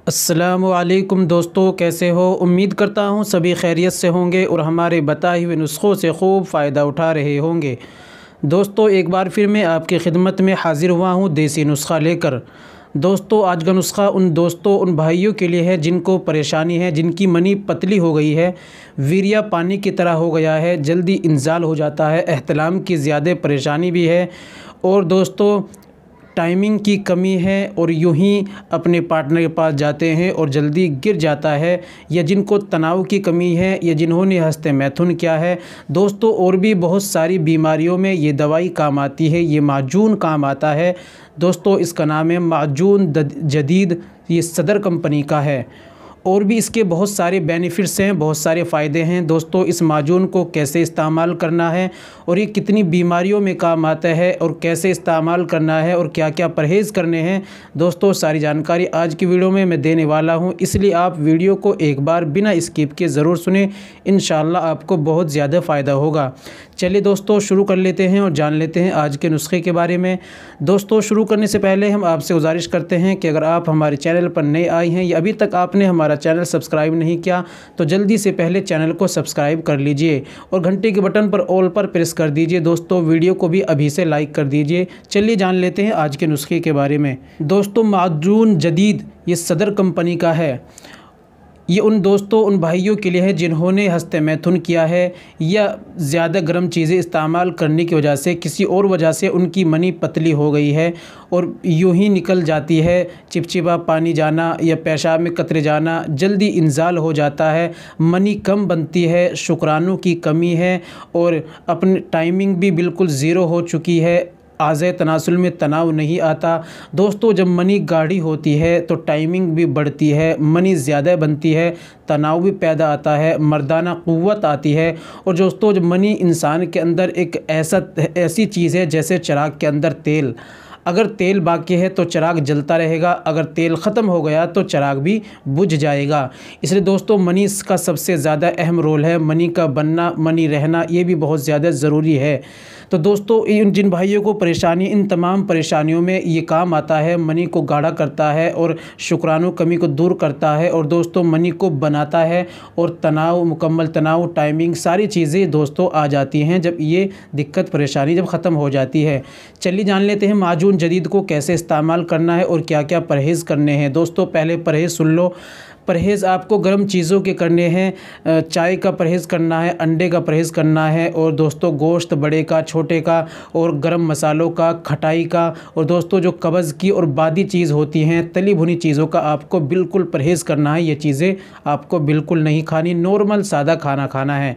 अस्सलामुअलैकुम दोस्तों, कैसे हो। उम्मीद करता हूँ सभी खैरियत से होंगे और हमारे बताए हुए नुस्ख़ों से खूब फ़ायदा उठा रहे होंगे। दोस्तों, एक बार फिर मैं आपकी खिदमत में हाज़िर हुआ हूँ देसी नुस्ख़ा लेकर। दोस्तों, आज का नुस्ख़ा उन भाइयों के लिए है जिनको परेशानी है, जिनकी मनी पतली हो गई है, वीर्य पानी की तरह हो गया है, जल्दी इंजाल हो जाता है, एहतलाम की ज़्यादा परेशानी भी है और दोस्तों टाइमिंग की कमी है और यूं ही अपने पार्टनर के पास जाते हैं और जल्दी गिर जाता है, या जिनको तनाव की कमी है, या जिन्होंने हस्ते मैथुन किया है। दोस्तों, और भी बहुत सारी बीमारियों में ये दवाई काम आती है, ये माजून काम आता है। दोस्तों, इसका नाम है माजून जदीद, ये सदर कंपनी का है और भी इसके बहुत सारे बेनिफिट्स हैं, बहुत सारे फ़ायदे हैं। दोस्तों, इस माजून को कैसे इस्तेमाल करना है और ये कितनी बीमारियों में काम आता है और कैसे इस्तेमाल करना है और क्या क्या परहेज़ करने हैं, दोस्तों सारी जानकारी आज की वीडियो में मैं देने वाला हूं। इसलिए आप वीडियो को एक बार बिना स्किप के ज़रूर सुने, इंशाल्लाह आपको बहुत ज़्यादा फ़ायदा होगा। चलिए दोस्तों, शुरू कर लेते हैं और जान लेते हैं आज के नुस्खे के बारे में। दोस्तों, शुरू करने से पहले हम आपसे गुजारिश करते हैं कि अगर आप हमारे चैनल पर नए आए हैं या अभी तक आपने हमारा चैनल सब्सक्राइब नहीं किया तो जल्दी से पहले चैनल को सब्सक्राइब कर लीजिए और घंटे के बटन पर ऑल पर प्रेस कर दीजिए। दोस्तों, वीडियो को भी अभी से लाइक कर दीजिए। चलिए जान लेते हैं आज के नुस्खे के बारे में। दोस्तों, माजून जदीद ये सदर कंपनी का है। ये उन भाइयों के लिए है जिन्होंने हस्ते मैथुन किया है या ज़्यादा गर्म चीज़ें इस्तेमाल करने की वजह से, किसी और वजह से उनकी मनी पतली हो गई है और यूं ही निकल जाती है, चिपचिपा पानी जाना या पेशाब में कतरे जाना, जल्दी इंजाल हो जाता है, मनी कम बनती है, शुक्राणु की कमी है और अपनी टाइमिंग भी बिल्कुल ज़ीरो हो चुकी है, आज़े तनासुल में तनाव नहीं आता। दोस्तों, जब मनी गाढ़ी होती है तो टाइमिंग भी बढ़ती है, मनी ज़्यादा बनती है, तनाव भी पैदा आता है, मर्दाना क़ुव्वत आती है। और दोस्तों, जब मनी इंसान के अंदर एक ऐसी चीज़ है जैसे चिराग के अंदर तेल, अगर तेल बाकी है तो चिराग जलता रहेगा, अगर तेल ख़त्म हो गया तो चिराग भी बुझ जाएगा। इसलिए दोस्तों, मनी का सबसे ज़्यादा अहम रोल है। मनी का बनना, मनी रहना, ये भी बहुत ज़्यादा ज़रूरी है। तो दोस्तों, जिन भाइयों को इन तमाम परेशानियों में ये काम आता है, मनी को गाढ़ा करता है और शुक्राणु कमी को दूर करता है और दोस्तों मनी को बनाता है और तनाव, मुकम्मल तनाव, टाइमिंग, सारी चीज़ें दोस्तों आ जाती हैं जब ये दिक्कत परेशानी जब ख़त्म हो जाती है। चलिए जान लेते हैं माजून जदीद को कैसे इस्तेमाल करना है और क्या क्या परहेज़ करने हैं। दोस्तों, पहले परहेज़ सुन लो। परहेज़ आपको गर्म चीज़ों के करने हैं, चाय का परहेज़ करना है, अंडे का परहेज़ करना है और दोस्तों गोश्त बड़े का, छोटे का और गर्म मसालों का, खटाई का और दोस्तों जो कब्ज़ की और बादी चीज़ होती हैं, तली भुनी चीज़ों का आपको बिल्कुल परहेज़ करना है। ये चीज़ें आपको बिल्कुल नहीं खानी, नॉर्मल सादा खाना खाना है।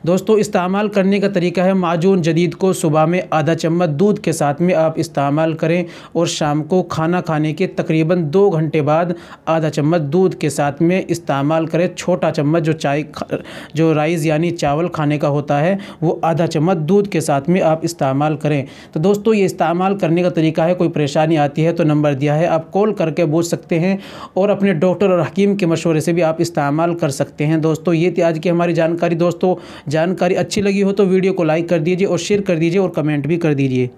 दोस्तों, इस्तेमाल करने का तरीका है, माजून जदीद को सुबह में आधा चम्मच दूध के साथ में आप इस्तेमाल करें और शाम को खाना खाने के तकरीबन 2 घंटे बाद आधा चम्मच दूध के साथ में इस्तेमाल करें। छोटा चम्मच जो राइस यानी चावल खाने का होता है, वो आधा चम्मच दूध के साथ में आप इस्तेमाल करें। तो दोस्तों, ये इस्तेमाल करने का तरीका है। कोई परेशानी आती है तो नंबर दिया है, आप कॉल करके पूछ सकते हैं और अपने डॉक्टर और हकीम के मशवरे से भी आप इस्तेमाल कर सकते हैं। दोस्तों, ये थी आज की हमारी जानकारी। दोस्तों, जानकारी अच्छी लगी हो तो वीडियो को लाइक कर दीजिए और शेयर कर दीजिए और कमेंट भी कर दीजिए।